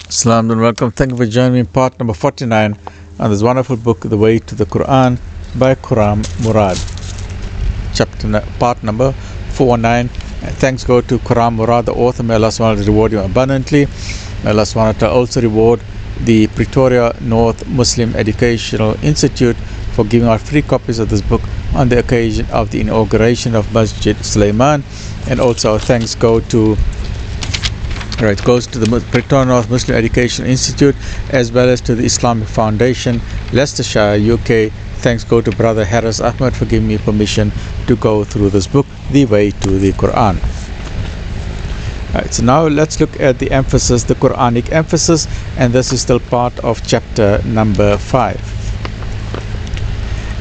Assalamu and welcome. Thank you for joining me in part number 49 on this wonderful book, The Way to the Quran by Khurram Murad. Part number 49. Thanks go to Khurram Murad, the author. May Allah subhanahu wa ta'ala reward you abundantly. May Allah subhanahu wa ta'ala also reward the Pretoria North Muslim Educational Institute for giving out free copies of this book on the occasion of the inauguration of Masjid-Sulaiman. And also our thanks goes to the Pretoria North Muslim Education Institute as well as to the Islamic Foundation, Leicestershire, UK. Thanks go to Brother Haris Ahmed for giving me permission to go through this book, The Way to the Quran. Alright, so now let's look at the emphasis, the Quranic emphasis, and this is still part of chapter number 5.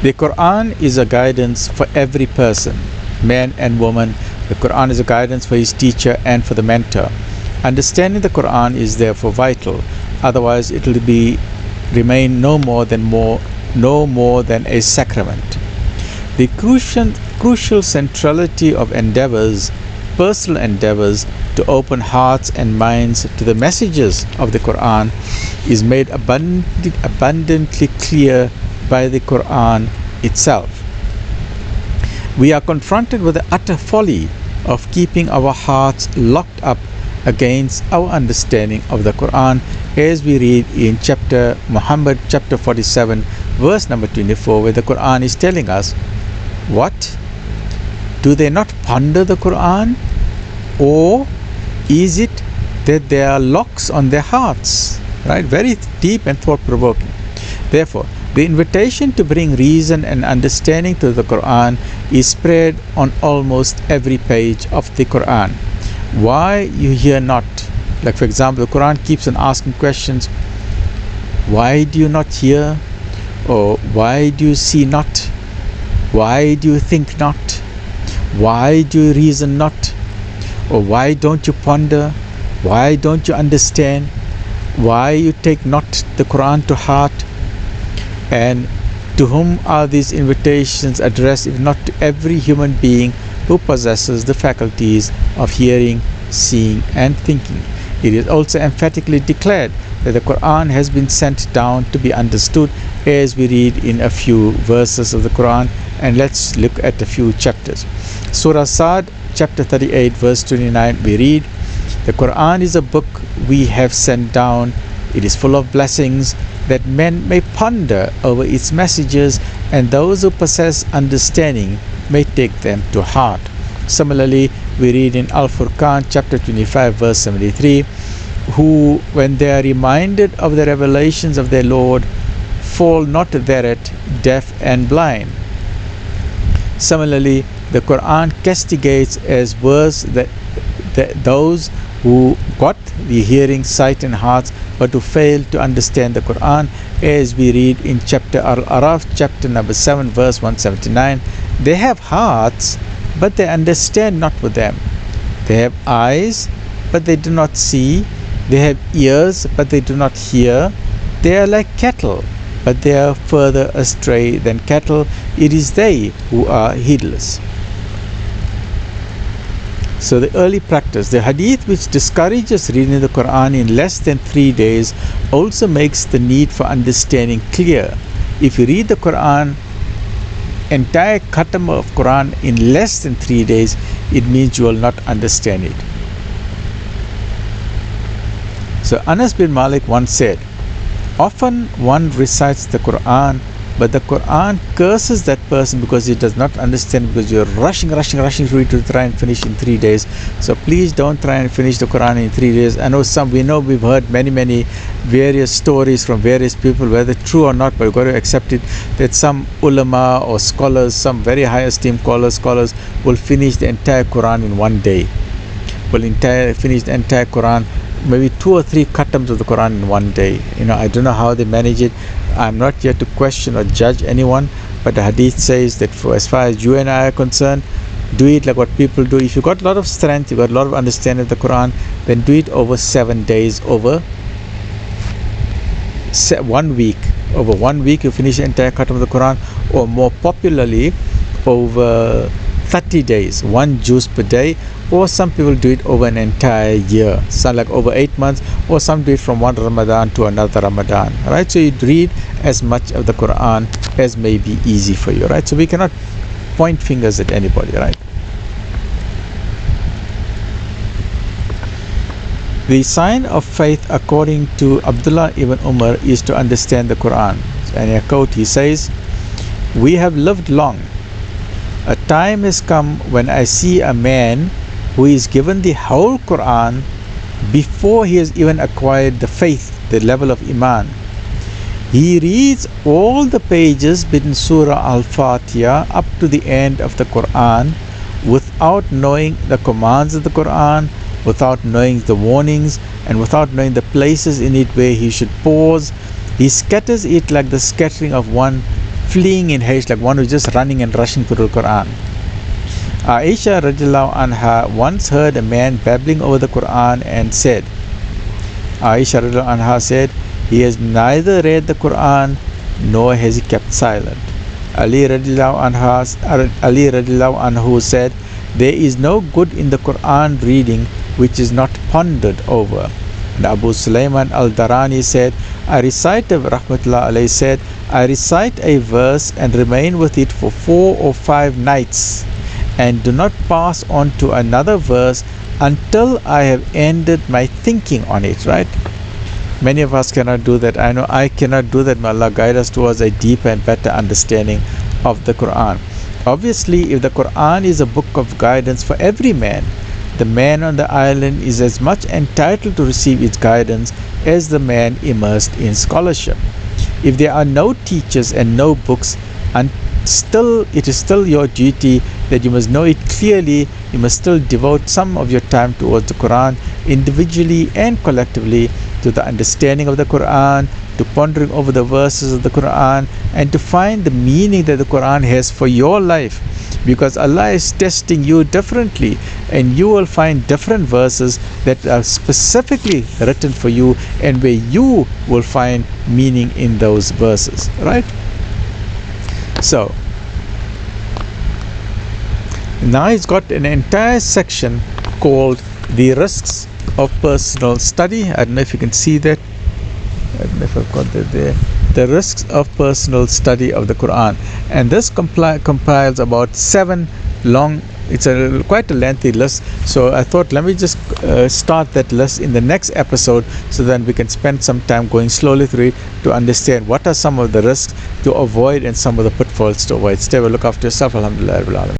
The Quran is a guidance for every person, man and woman. The Quran is a guidance for his teacher and for the mentor. Understanding the Quran is therefore vital, otherwise it will remain no more than a sacrament. The crucial centrality of personal endeavors to open hearts and minds to the messages of the Quran is made abundantly clear by the Quran itself. We are confronted with the utter folly of keeping our hearts locked up against our understanding of the Quran, as we read in Muhammad chapter 47 verse number 24, where the Quran is telling us, what? Do they not ponder the Quran? Or is it that there are locks on their hearts? Right? Very deep and thought-provoking. Therefore, the invitation to bring reason and understanding to the Quran is spread on almost every page of the Quran. Why you hear not? Like for example, the Quran keeps on asking questions. Why do you not hear? Or why do you see not? Why do you think not? Why do you reason not? Or why don't you ponder? Why don't you understand? Why you take not the Quran to heart? And to whom are these invitations addressed if not to every human being who possesses the faculties of hearing, seeing and thinking? It is also emphatically declared that the Quran has been sent down to be understood, as we read in a few verses of the Quran. And let's look at a few chapters. Surah Sad, chapter 38 verse 29, we read, the Quran is a book we have sent down. It is full of blessings that men may ponder over its messages, and those who possess understanding may take them to heart. Similarly, we read in Al-Furqan chapter 25 verse 73, who, when they are reminded of the revelations of their Lord, fall not thereat deaf and blind. Similarly, the Quran castigates as worse those who got the hearing, sight and hearts, but who failed to understand the Quran, as we read in chapter Al-Araf, chapter number 7 verse 179. They have hearts, but they understand not with them. They have eyes, but they do not see. They have ears, but they do not hear. They are like cattle, but they are further astray than cattle. It is they who are heedless. So the early practice, the hadith which discourages reading the Quran in less than 3 days, also makes the need for understanding clear. If you read the Quran, entire khatam of Quran in less than 3 days, it means you will not understand it. So Anas bin Malik once said, often one recites the Quran, but the Quran curses that person because he does not understand, because you're rushing through it to try and finish in 3 days. So please don't try and finish the Quran in 3 days. I know we've heard many various stories from various people, whether true or not, but we've got to accept it, that some ulama or scholars, some very high esteemed scholars will finish the entire Quran in 1 day. Finish the entire Quran, maybe 2 or 3 khatams of the Quran in 1 day. I don't know how they manage it. I'm not here to question or judge anyone, but the hadith says that as far as you and I are concerned, do it like what people do. If you've got a lot of strength, you've got a lot of understanding of the Quran, then do it over 7 days, over 1 week. Over 1 week you finish the entire khatam of the Quran, or more popularly over 30 days, one juz per day, or some people do it over an entire year, some like over 8 months, or some do it from one Ramadan to another Ramadan, right? So you read as much of the Quran as may be easy for you, right? So we cannot point fingers at anybody, right? The sign of faith, according to Abdullah ibn Umar, is to understand the Quran. And in a quote he says, "We have lived long. A time has come when I see a man who is given the whole Quran before he has even acquired the faith, the level of Iman. He reads all the pages between Surah Al-Fatiha up to the end of the Quran without knowing the commands of the Quran, without knowing the warnings, and without knowing the places in it where he should pause. He scatters it like the scattering of one fleeing in haste, like one who's just running and rushing through the Quran." Aisha radiallahu anha once heard a man babbling over the Quran and said, Aisha radiallahu anha said, "He has neither read the Quran nor has he kept silent." Ali radiallahu anhu said, "There is no good in the Quran reading which is not pondered over." And Abu Sulaiman al-Darani said, rah'ma'tul'laah said, "I recite a verse and remain with it for 4 or 5 nights and do not pass on to another verse until I have ended my thinking on it," right? Many of us cannot do that. I know I cannot do that. May Allah guide us towards a deeper and better understanding of the Quran. Obviously, if the Quran is a book of guidance for every man, the man on the island is as much entitled to receive its guidance as the man immersed in scholarship. If there are no teachers and no books, and it is still your duty that you must know it clearly. You must still devote some of your time towards the Quran, individually and collectively, to the understanding of the Quran, to pondering over the verses of the Quran, and to find the meaning that the Quran has for your life, because Allah is testing you differently, and you will find different verses that are specifically written for you, and where you will find meaning in those verses, right? So now he's got an entire section called the risks of personal study. I don't know if you can see that. I don't know if I've got that there. The risks of personal study of the Quran, and this compiles about 7 long. It's quite a lengthy list, so I thought let me just start that list in the next episode, so then we can spend some time going slowly through it to understand what are some of the risks to avoid and some of the pitfalls to avoid. Stay well, look after yourself. Alhamdulillah.